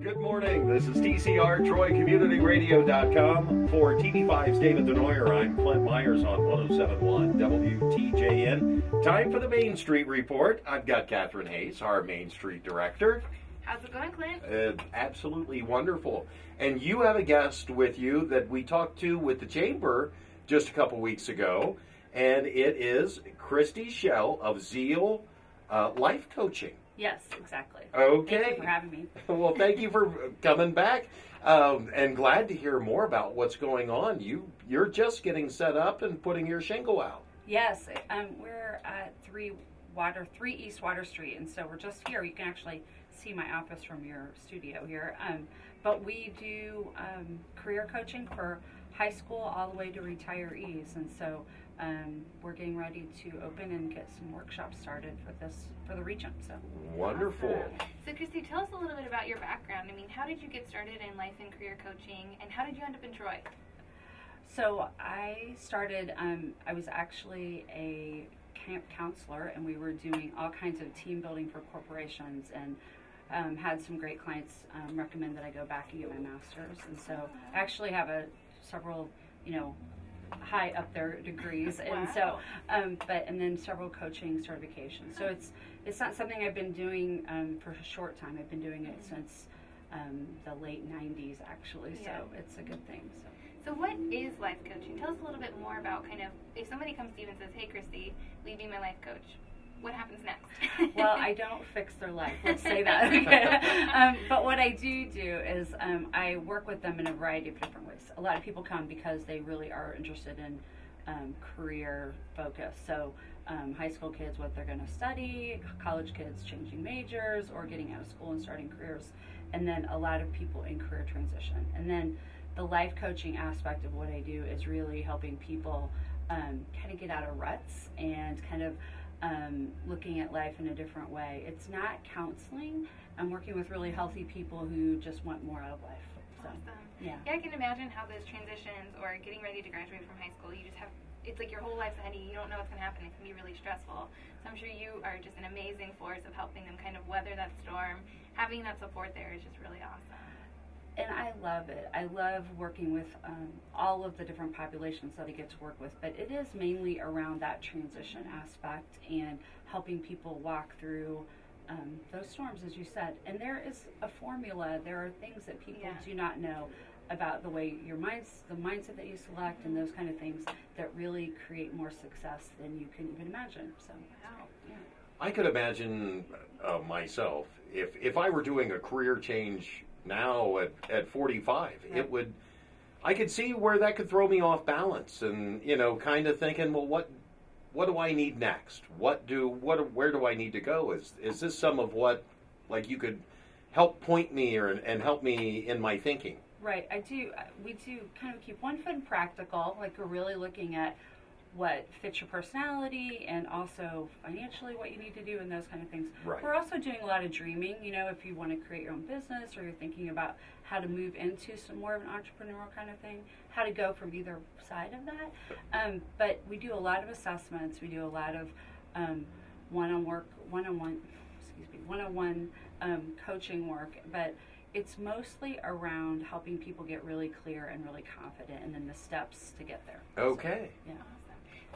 Good morning. This is TCR TroyCommunityRadio.com. For TV5's David Denoyer, I'm Clint Myers on 107.1 WTJN. Time for the Main Street Report. I've got Katherine Hayes, our Main Street Director. How's it going, Clint? Absolutely wonderful. And you have a guest with you that we talked to with the Chamber just a couple weeks ago, and it is Christy Schell of Zeal Life Coaching. Yes, exactly. Okay. Thank you for having me. Well, thank you for coming back, and glad to hear more about what's going on. You're just getting set up and putting your shingle out. Yes, we're at 3 East Water Street, and so we're just here. You can actually see my office from your studio here. But we do career coaching for high school all the way to retirees, and so we're getting ready to open and get some workshops started for the region. So wonderful. Awesome. So Christy, tell us a little bit about your background. I mean, how did you get started in life and career coaching, and how did you end up in Troy? So I started, I was actually a camp counselor, and we were doing all kinds of team building for corporations, and had some great clients recommend that I go back and get my master's. And so I actually have several, high up there degrees, and wow. So and then several coaching certifications. So it's not something I've been doing for a short time. I've been doing it since the late 90s, actually. So it's a good thing. So what is life coaching? Tell us a little bit more about kind of, if somebody comes to you and says, "Hey Christy, will you be my life coach?" What happens next? Well, I don't fix their life. Let's say that. But what I do is I work with them in a variety of different ways. A lot of people come because they really are interested in career focus. So high school kids, what they're going to study, college kids changing majors or getting out of school and starting careers, and then a lot of people in career transition. And then the life coaching aspect of what I do is really helping people kind of get out of ruts and kind of looking at life in a different way. It's not counseling. I'm working with really healthy people who just want more out of life. So, awesome. Yeah, I can imagine how those transitions or getting ready to graduate from high school, you just have, it's like your whole life's ahead of you. You don't know what's going to happen. It can be really stressful. So I'm sure you are just an amazing force of helping them kind of weather that storm. Having that support there is just really awesome. and I love it. I love working with all of the different populations that I get to work with, but it is mainly around that transition aspect and helping people walk through those storms, as you said. And there is a formula. There are things that people do not know about the way the mindset that you select and those kind of things that really create more success than you can even imagine. So, yeah. I could imagine myself, if I were doing a career change now at 45, right. I could see where that could throw me off balance, and kind of thinking, well, what do I need next? Where do I need to go? Is this some of what, like, you could help point me and help me in my thinking? Right, I do. We do kind of keep one foot in practical, like we're really looking at what fits your personality and also financially what you need to do and those kind of things. Right. We're also doing a lot of dreaming, if you want to create your own business or you're thinking about how to move into some more of an entrepreneurial kind of thing, how to go from either side of that. But we do a lot of assessments. We do a lot of one-on-one coaching work, but it's mostly around helping people get really clear and really confident and then the steps to get there. Okay. So, yeah.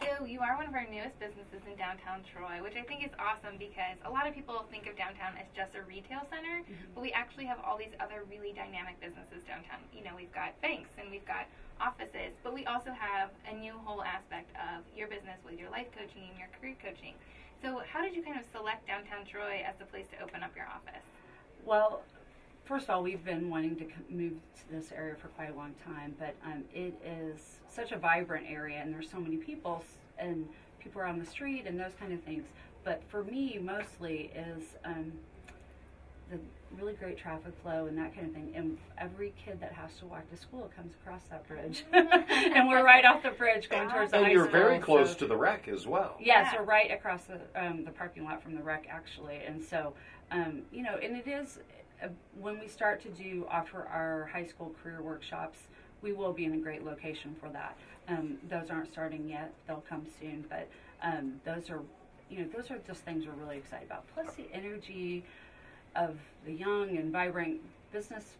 So you are one of our newest businesses in downtown Troy, which I think is awesome because a lot of people think of downtown as just a retail center, but we actually have all these other really dynamic businesses downtown. We've got banks and we've got offices, but we also have a new whole aspect of your business with your life coaching and your career coaching. So how did you kind of select downtown Troy as the place to open up your office? Well, first of all, we've been wanting to move to this area for quite a long time, but it is such a vibrant area, and there's so many people, and people are on the street and those kind of things. But for me, mostly is the really great traffic flow and that kind of thing. And every kid that has to walk to school comes across that bridge, and we're right off the bridge going towards the high school. And you're very close to the rec as well. Yes, we're right across the parking lot from the rec, actually, and so and it is. When we start to offer our high school career workshops, we will be in a great location for that. Those aren't starting yet; they'll come soon. But those are just things we're really excited about. Plus the energy of the young and vibrant business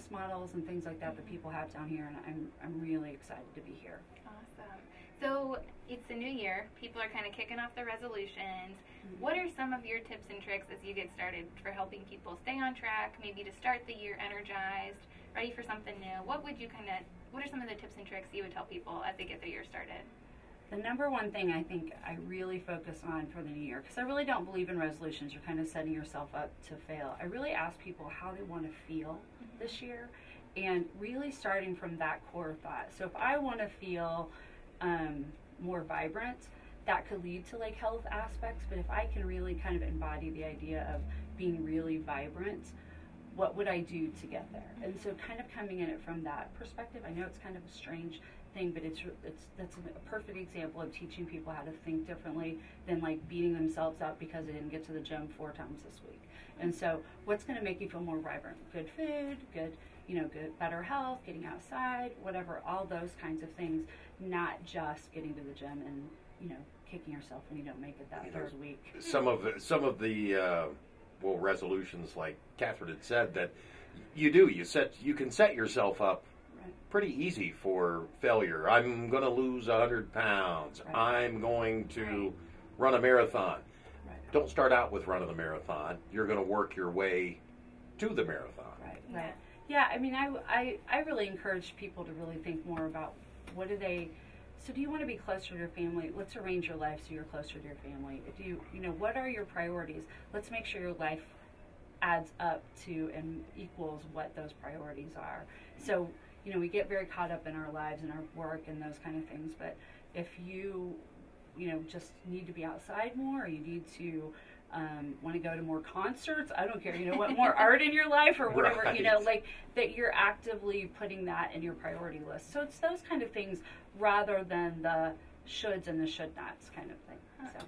models and things like that people have down here, and I'm really excited to be here. Awesome. So it's a new year. People are kind of kicking off their resolutions. What are some of your tips and tricks as you get started for helping people stay on track, maybe to start the year energized, ready for something new? What are some of the tips and tricks you would tell people as they get their year started? The number one thing I think I really focus on for the new year, because I really don't believe in resolutions. You're kind of setting yourself up to fail. I really ask people how they want to feel this year, and really starting from that core thought. So if I want to feel more vibrant, that could lead to like health aspects, but if I can really kind of embody the idea of being really vibrant, what would I do to get there? And so kind of coming in it from that perspective. I know it's kind of a strange thing, but that's a perfect example of teaching people how to think differently than like beating themselves up because they didn't get to the gym 4 times this week. And so what's going to make you feel more vibrant? Good food, good, better health, getting outside, whatever, all those kinds of things, not just getting to the gym and, kicking yourself when you don't make it that third week. Some of the resolutions, like Katherine had said, that you can set yourself up pretty easy for failure. I'm going to lose 100 pounds. Right. I'm going to run a marathon. Right. Don't start out with running the marathon. You're going to work your way to the marathon. Right. Yeah, I mean, I really encourage people to really think more about so do you want to be closer to your family? Let's arrange your life so you're closer to your family. Do you, what are your priorities? Let's make sure your life adds up to and equals what those priorities are. So, we get very caught up in our lives and our work and those kind of things, but if you, just need to be outside more, or you need to want to go to more concerts, I don't care, more art in your life or whatever, right. Like that you're actively putting that in your priority list. So it's those kind of things rather than the shoulds and the should nots kind of thing. So,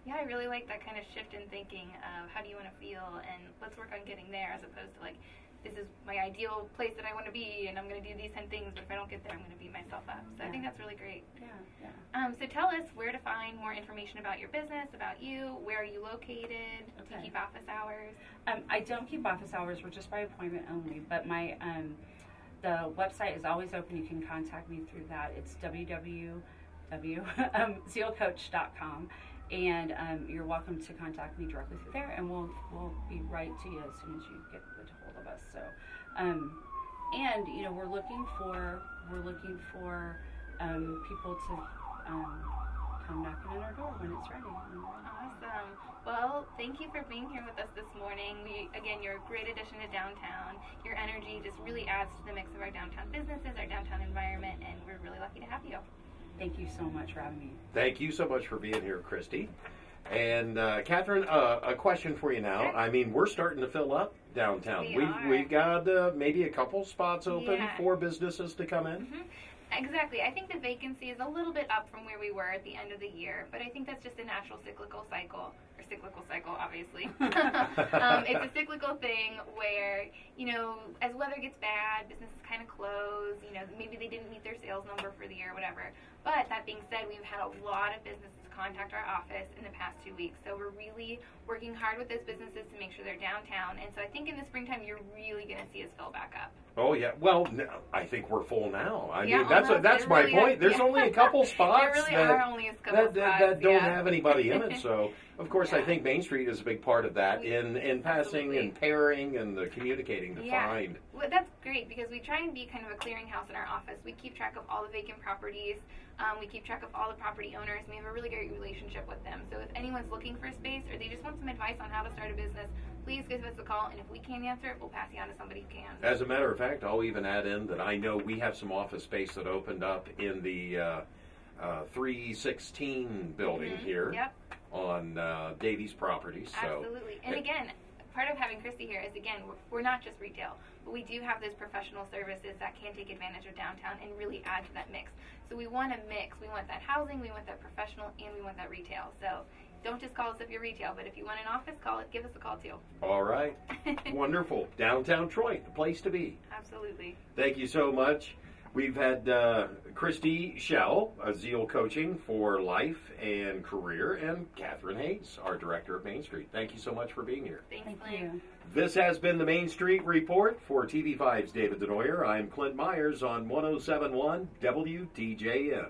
yeah, I really like that kind of shift in thinking of how do you want to feel, and let's work on getting there, as opposed to like, this is my ideal place that I want to be, and I'm going to do these 10 things, but if I don't get there, I'm going to beat myself up. So I think that's really great. Yeah. So tell us where to find more information about your business, about you. Where are you located? Do you keep office hours? I don't keep office hours. We're just by appointment only, but my the website is always open. You can contact me through that. It's www.zealcoach.com. And you're welcome to contact me directly through there, and we'll be right to you as soon as you get a hold of us. So, and we're looking for people to come knocking on our door when it's ready. Awesome. Well, thank you for being here with us this morning. You're a great addition to downtown. Your energy just really adds to the mix of our downtown businesses, our downtown environment, and we're really lucky to have you. Thank you so much for having me. Thank you so much for being here, Christy. And Katherine, a question for you now. Sure. I mean, we're starting to fill up downtown. We've got maybe a couple spots open for businesses to come in. Mm-hmm. Exactly. I think the vacancy is a little bit up from where we were at the end of the year, but I think that's just a natural cyclical cycle, obviously. It's a cyclical thing where, as weather gets bad, businesses kind of close, maybe they didn't meet their sales number for the year or whatever. But that being said, we've had a lot of businesses contact our office in the past 2 weeks. So we're really working hard with those businesses to make sure they're downtown. And so I think in the springtime, you're really going to see us fill back up. Oh, yeah. Well, I think we're full now. I mean, almost. that's my point. There's only a couple spots are only a couple spots that don't have anybody in it. So, of course, I think Main Street is a big part of that in passing and pairing and the communicating to find. Well, that's great because we try and be kind of a clearinghouse in our office. We keep track of all the vacant properties. We keep track of all the property owners. And we have a really great relationship with them. So if anyone's looking for a space or they just want some advice on how to start a business, please give us a call. And if we can't answer it, we'll pass you on to somebody who can. As a matter of fact, I'll even add in that I know we have some office space that opened up in the 316 building here on Davies Properties. Absolutely. And again, part of having Christy here is, again, we're not just retail, but we do have those professional services that can take advantage of downtown and really add to that mix. So we want to mix. We want that housing, we want that professional, and we want that retail. So don't just call us if you're retail, but if you want an office, give us a call too. All right. Wonderful. Downtown Troy, the place to be. Absolutely. Thank you so much. We've had Christy Schell, a Zeal Coaching for Life and Career, and Katherine Hayes, our Director of Main Street. Thank you so much for being here. Thanks, Thank Clint. you. This has been the Main Street Report for TV5's David Denoyer. I'm Clint Myers on 107.1 WTJN.